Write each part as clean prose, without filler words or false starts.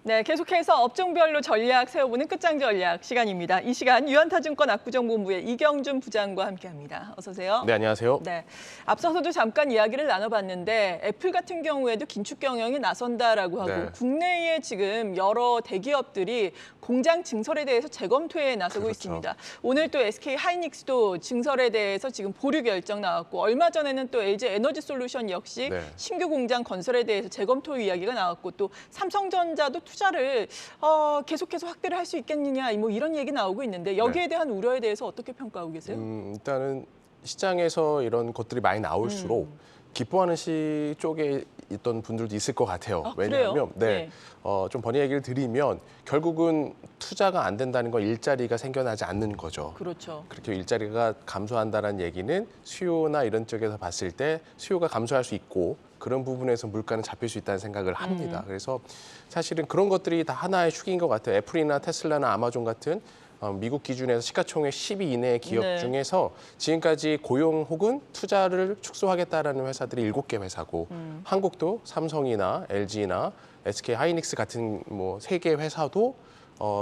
네, 계속해서 업종별로 전략 세워보는 끝장 전략 시간입니다. 이 시간 유한타증권 압구정본부의 이경준 부장과 함께합니다. 어서 오세요. 네, 안녕하세요. 네, 앞서서도 잠깐 이야기를 나눠봤는데 애플 같은 경우에도 긴축 경영에 나선다라고 하고 네. 국내에 지금 여러 대기업들이 공장 증설에 대해서 재검토에 나서고 그렇죠. 있습니다. 오늘 또 SK 하이닉스도 증설에 대해서 지금 보류 결정 나왔고 얼마 전에는 또 LG 에너지솔루션 역시 네. 신규 공장 건설에 대해서 재검토 이야기가 나왔고 또 삼성전자도 투자를 계속해서 확대를 할 수 있겠느냐 뭐 이런 얘기 나오고 있는데 여기에 대한 우려에 대해서 어떻게 평가하고 계세요? 일단은 시장에서 이런 것들이 많이 나올수록 기뻐하는 쪽에 있던 분들도 있을 것 같아요. 왜냐하면 그래요? 좀 번외 얘기를 드리면 결국은 투자가 안 된다는 건 일자리가 생겨나지 않는 거죠. 그렇죠. 그렇게 일자리가 감소한다는 얘기는 수요나 이런 쪽에서 봤을 때 수요가 감소할 수 있고 그런 부분에서 물가는 잡힐 수 있다는 생각을 합니다. 그래서 사실은 그런 것들이 다 하나의 축인 것 같아요. 애플이나 테슬라나 아마존 같은 미국 기준에서 시가총액 10위 이내의 기업 네. 중에서 지금까지 고용 혹은 투자를 축소하겠다라는 회사들이 7개 회사고 한국도 삼성이나 LG나 SK 하이닉스 같은 뭐 3개 회사도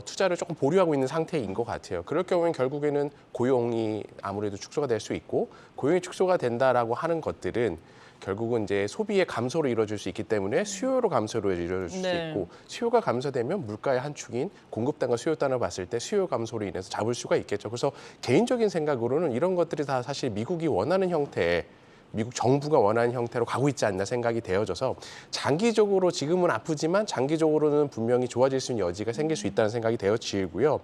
투자를 조금 보류하고 있는 상태인 것 같아요. 그럴 경우에는 결국에는 고용이 아무래도 축소가 될 수 있고 고용이 축소가 된다라고 하는 것들은 결국은 이제 소비의 감소로 이루어질 수 있기 때문에 수요로 감소로 이루어질 수 있고 수요가 감소되면 물가의 한 축인 공급단과 수요단을 봤을 때 수요 감소로 인해서 잡을 수가 있겠죠. 그래서 개인적인 생각으로는 이런 것들이 다 사실 미국이 원하는 형태의 미국 정부가 원하는 형태로 가고 있지 않나 생각이 되어져서 장기적으로 지금은 아프지만 장기적으로는 분명히 좋아질 수 있는 여지가 생길 수 있다는 생각이 되어지고요.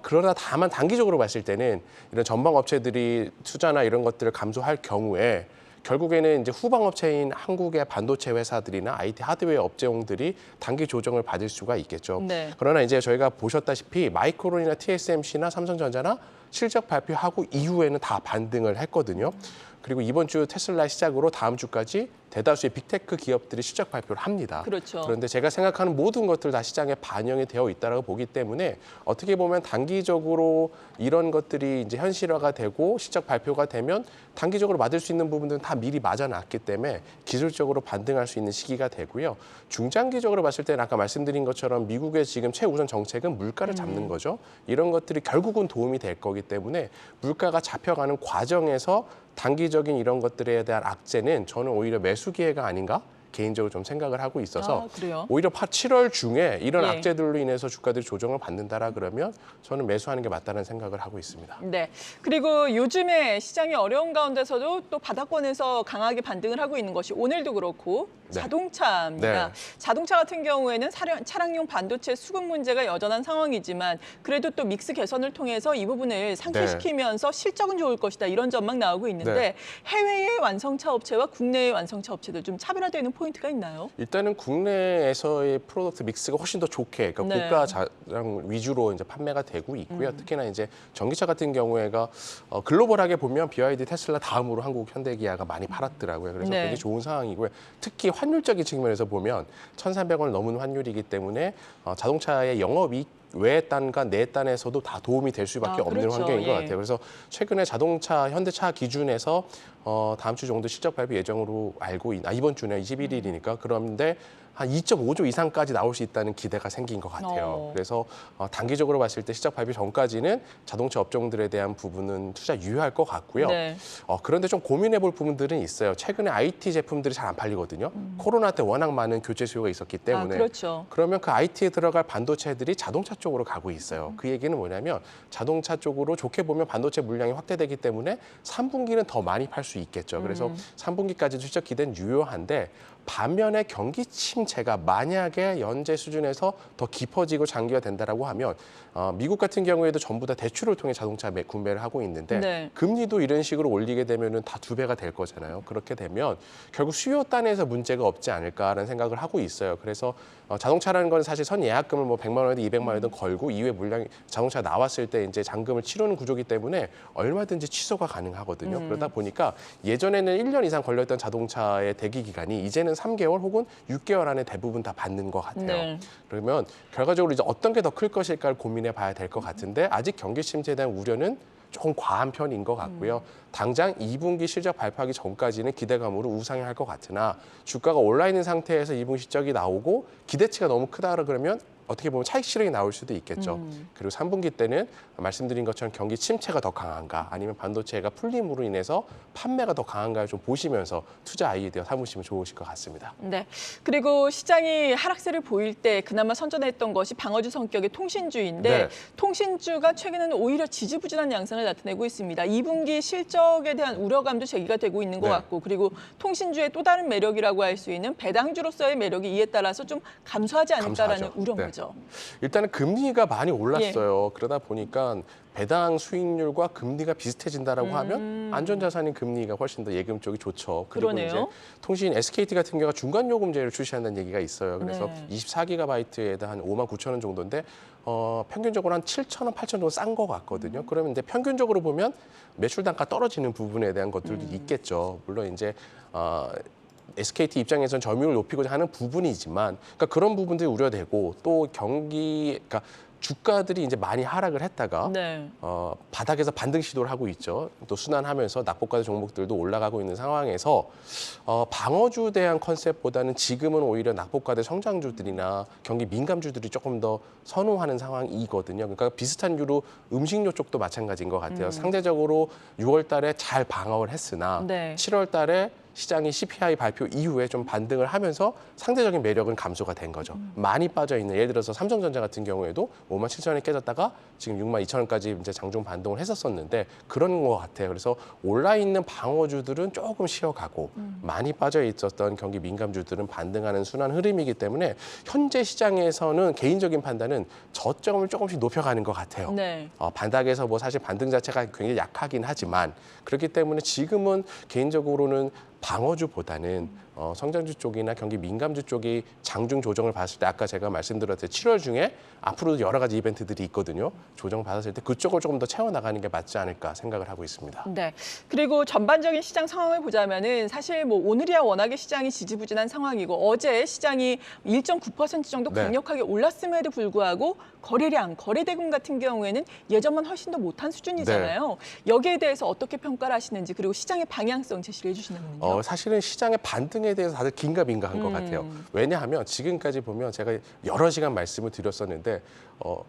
그러나 다만 단기적으로 봤을 때는 이런 전방 업체들이 투자나 이런 것들을 감소할 경우에 결국에는 이제 후방 업체인 한국의 반도체 회사들이나 IT 하드웨어 업체용들이 단기 조정을 받을 수가 있겠죠. 네. 그러나 이제 저희가 보셨다시피 마이크론이나 TSMC나 삼성전자나 실적 발표하고 이후에는 다 반등을 했거든요. 그리고 이번 주 테슬라 시작으로 다음 주까지 대다수의 빅테크 기업들이 실적 발표를 합니다. 그렇죠. 그런데 제가 생각하는 모든 것들 다 시장에 반영이 되어 있다고 보기 때문에 어떻게 보면 단기적으로 이런 것들이 이제 현실화가 되고 실적 발표가 되면 단기적으로 맞을 수 있는 부분들은 다 미리 맞아놨기 때문에 기술적으로 반등할 수 있는 시기가 되고요. 중장기적으로 봤을 때는 아까 말씀드린 것처럼 미국의 지금 최우선 정책은 물가를 잡는 거죠. 이런 것들이 결국은 도움이 될 거기 때문에 물가가 잡혀가는 과정에서 단기적인 이런 것들에 대한 악재는 저는 오히려 매수 기회가 아닌가 개인적으로 좀 생각을 하고 있어서 그래요? 오히려 7월 중에 이런 예. 악재들로 인해서 주가들이 조정을 받는다라 그러면 저는 매수하는 게 맞다는 생각을 하고 있습니다. 네. 그리고 요즘에 시장이 어려운 가운데서도 또 바닥권에서 강하게 반등을 하고 있는 것이 오늘도 그렇고 네. 자동차입니다. 네. 자동차 같은 경우에는 차량용 반도체 수급 문제가 여전한 상황이지만 그래도 또 믹스 개선을 통해서 이 부분을 상쇄시키면서 실적은 좋을 것이다. 이런 전망 나오고 있는데 네. 해외의 완성차 업체와 국내의 완성차 업체들 좀 차별화되는 포인트가 있나요? 일단은 국내에서의 프로덕트 믹스가 훨씬 더 좋게 그러니까 네. 고가 자랑 위주로 이제 판매가 되고 있고요. 특히나 이제 전기차 같은 경우에가 글로벌하게 보면 BYD, 테슬라 다음으로 한국 현대기아가 많이 팔았더라고요. 그래서 네. 굉장히 좋은 상황이고요. 특히 환율적인 측면에서 보면 1,300원을 넘은 환율이기 때문에 자동차의 영업이익 외 단과 내 단에서도 다 도움이 될 수밖에 없는 그렇죠. 환경인 것 예. 같아요. 그래서 최근에 자동차, 현대차 기준에서 다음 주 정도 실적 발표 예정으로 이번 주는 21일이니까 그런데 한 2.5조 이상까지 나올 수 있다는 기대가 생긴 것 같아요. 그래서 단기적으로 봤을 때 시작 발표 전까지는 자동차 업종들에 대한 부분은 투자 유효할 것 같고요. 네. 그런데 좀 고민해 볼 부분들은 있어요. 최근에 IT 제품들이 잘 안 팔리거든요. 코로나 때 워낙 많은 교체 수요가 있었기 때문에. 그렇죠. 그러면 그 IT에 들어갈 반도체들이 자동차 쪽으로 가고 있어요. 그 얘기는 뭐냐면 자동차 쪽으로 좋게 보면 반도체 물량이 확대되기 때문에 3분기는 더 많이 팔 수 있겠죠. 그래서 3분기까지도 실적 기대는 유효한데 반면에 경기 침체가 만약에 연재 수준에서 더 깊어지고 장기화된다라고 하면 미국 같은 경우에도 전부 다 대출을 통해 자동차 구매를 하고 있는데 네. 금리도 이런 식으로 올리게 되면은 다 2배가 될 거잖아요. 그렇게 되면 결국 수요 단에서 문제가 없지 않을까라는 생각을 하고 있어요. 그래서 자동차라는 건 사실 선 예약금을 뭐 100만 원이든 200만 원이든 걸고 이후에 물량이 자동차 나왔을 때 이제 잔금을 치르는 구조기 때문에 얼마든지 취소가 가능하거든요. 그러다 보니까 예전에는 1년 이상 걸렸던 자동차의 대기 기간이 이제는 3개월 혹은 6개월 안에 대부분 다 받는 것 같아요. 네. 그러면 결과적으로 이제 어떤 게 더 클 것일까를 고민해 봐야 될 것 같은데 아직 경기 침체에 대한 우려는 조금 과한 편인 것 같고요. 당장 2분기 실적 발표하기 전까지는 기대감으로 우상향할 것 같으나 주가가 올라있는 상태에서 2분기 실적이 나오고 기대치가 너무 크다라 그러면 어떻게 보면 차익 실현이 나올 수도 있겠죠. 그리고 3분기 때는 말씀드린 것처럼 경기 침체가 더 강한가 아니면 반도체가 풀림으로 인해서 판매가 더 강한가를 좀 보시면서 투자 아이디어 삼으시면 좋으실 것 같습니다. 네. 그리고 시장이 하락세를 보일 때 그나마 선전했던 것이 방어주 성격의 통신주인데 네. 통신주가 최근에는 오히려 지지부진한 양상을 나타내고 있습니다. 2분기 실적에 대한 우려감도 제기가 되고 있는 것 네. 같고 그리고 통신주의 또 다른 매력이라고 할 수 있는 배당주로서의 매력이 이에 따라서 좀 감소하지 않을까라는 감소하죠. 우려인 네. 거죠. 일단은 금리가 많이 올랐어요. 그러다 보니까 배당 수익률과 금리가 비슷해진다라고 하면 안전자산인 금리가 훨씬 더 예금 쪽이 좋죠. 그리고 그러네요. 이제 통신 SKT 같은 경우가 중간 요금제를 출시한다는 얘기가 있어요. 그래서 네. 24GB에 한 59,000원 정도인데 평균적으로 한 7,000원, 8,000원 정도 싼 것 같거든요. 그러면 이제 평균적으로 보면 매출 단가 떨어지는 부분에 대한 것들도 있겠죠. 물론 이제 SKT 입장에서는 점유율을 높이고자 하는 부분이지만, 그러니까 그런 부분들이 우려되고 또 그러니까 주가들이 이제 많이 하락을 했다가 네. 바닥에서 반등 시도를 하고 있죠. 또 순환하면서 낙폭과대 종목들도 올라가고 있는 상황에서 방어주 대한 컨셉보다는 지금은 오히려 낙폭과대 성장주들이나 경기 민감주들이 조금 더 선호하는 상황이거든요. 그러니까 비슷한 유로 음식료 쪽도 마찬가지인 것 같아요. 상대적으로 6월 달에 잘 방어를 했으나 네. 7월 달에 시장이 CPI 발표 이후에 좀 반등을 하면서 상대적인 매력은 감소가 된 거죠. 많이 빠져 있는 예를 들어서 삼성전자 같은 경우에도 57,000원이 깨졌다가 지금 62,000원까지 이제 장중 반동을 했었었는데 그런 것 같아요. 그래서 올라 있는 방어주들은 조금 쉬어가고 많이 빠져 있었던 경기 민감주들은 반등하는 순환 흐름이기 때문에 현재 시장에서는 개인적인 판단은 저점을 조금씩 높여가는 것 같아요. 네. 바닥에서 뭐 사실 반등 자체가 굉장히 약하긴 하지만 그렇기 때문에 지금은 개인적으로는 방어주보다는 성장주 쪽이나 경기 민감주 쪽이 장중 조정을 봤을 때 아까 제가 말씀드렸듯이 7월 중에 앞으로도 여러 가지 이벤트들이 있거든요. 조정 받았을 때 그쪽을 조금 더 채워나가는 게 맞지 않을까 생각을 하고 있습니다. 네. 그리고 전반적인 시장 상황을 보자면은 사실 뭐 오늘이야 워낙에 시장이 지지부진한 상황이고 어제 시장이 1.9% 정도 네. 강력하게 올랐음에도 불구하고 거래량, 거래대금 같은 경우에는 예전만 훨씬 더 못한 수준이잖아요. 여기에 대해서 어떻게 평가를 하시는지 그리고 시장의 방향성 제시를 해주시면요. 사실은 시장의 반등에 대해서 다들 긴가민가한 것 같아요. 왜냐하면 지금까지 보면 제가 여러 시간 말씀을 드렸었는데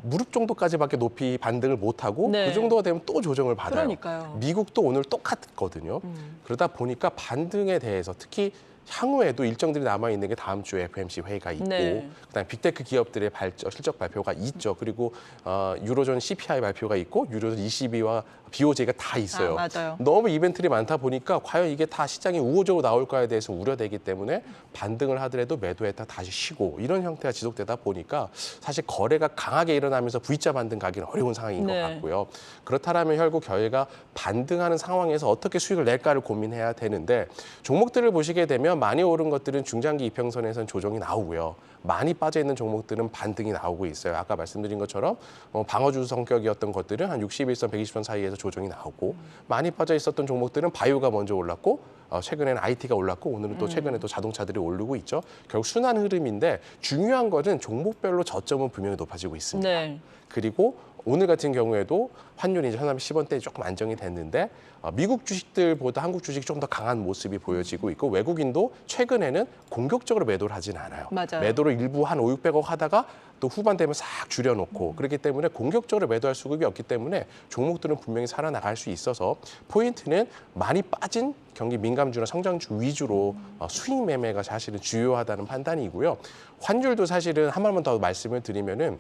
무릎 정도까지밖에 높이 반등을 못하고 네. 그 정도가 되면 또 조정을 받아요. 그러니까요. 미국도 오늘 똑같거든요. 그러다 보니까 반등에 대해서 특히 향후에도 일정들이 남아있는 게 다음 주에 FOMC 회의가 있고 네. 그다음에 빅테크 기업들의 실적 발표가 있죠. 그리고 유로존 CPI 발표가 있고 유로존 ECB와 BOJ가 다 있어요. 맞아요. 너무 이벤트들이 많다 보니까 과연 이게 다 시장이 우호적으로 나올까에 대해서 우려되기 때문에 반등을 하더라도 매도했다 다시 쉬고 이런 형태가 지속되다 보니까 사실 거래가 강하게 일어나면서 V자 반등 가기는 어려운 상황인 네. 것 같고요. 그렇다면 결국 저희가 반등하는 상황에서 어떻게 수익을 낼까를 고민해야 되는데 종목들을 보시게 되면 많이 오른 것들은 중장기 이평선에선 조정이 나오고요. 많이 빠져 있는 종목들은 반등이 나오고 있어요. 아까 말씀드린 것처럼 방어주 성격이었던 것들은 한 61선, 120선 사이에서 조정이 나오고 많이 빠져 있었던 종목들은 바이오가 먼저 올랐고 최근에는 IT가 올랐고 오늘은 또 최근에 또 자동차들이 오르고 있죠. 결국 순환 흐름인데 중요한 것은 종목별로 저점은 분명히 높아지고 있습니다. 네. 그리고 오늘 같은 경우에도 환율이 이제 1310원대 조금 안정이 됐는데 미국 주식들보다 한국 주식이 좀 더 강한 모습이 보여지고 있고 외국인도 최근에는 공격적으로 매도를 하진 않아요. 맞아요. 매도를 일부 한 5, 600억 하다가 또 후반 되면 싹 줄여놓고 그렇기 때문에 공격적으로 매도할 수급이 없기 때문에 종목들은 분명히 살아나갈 수 있어서 포인트는 많이 빠진 경기 민감주나 성장주 위주로 수익 매매가 사실은 주요하다는 판단이고요. 환율도 사실은 한 번만 더 말씀을 드리면은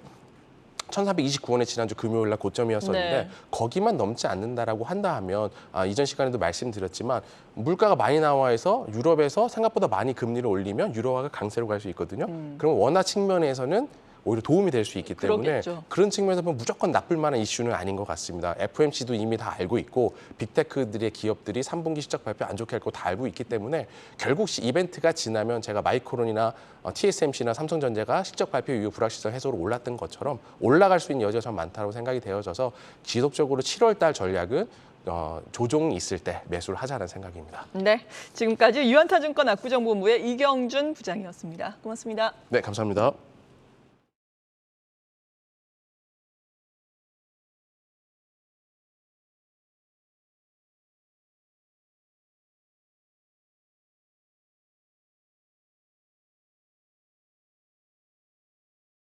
1,329원에 지난주 금요일 날 고점이었었는데 네. 거기만 넘지 않는다라고 한다 하면 이전 시간에도 말씀드렸지만 물가가 많이 나와서 유럽에서 생각보다 많이 금리를 올리면 유로화가 강세로 갈 수 있거든요. 그럼 원화 측면에서는 오히려 도움이 될 수 있기 때문에 그러겠죠. 그런 측면에서 보면 무조건 나쁠 만한 이슈는 아닌 것 같습니다. FOMC도 이미 다 알고 있고 빅테크들의 기업들이 3분기 실적 발표 안 좋게 할 거 다 알고 있기 때문에 결국 이벤트가 지나면 제가 마이크론이나 TSMC나 삼성전자가 실적 발표 이후 불확실성 해소로 올랐던 것처럼 올라갈 수 있는 여지가 참 많다고 생각이 되어져서 지속적으로 7월 달 전략은 조정이 있을 때 매수를 하자는 생각입니다. 네. 지금까지 유한타증권 압구정본부의 이경준 부장이었습니다. 고맙습니다. 네, 감사합니다.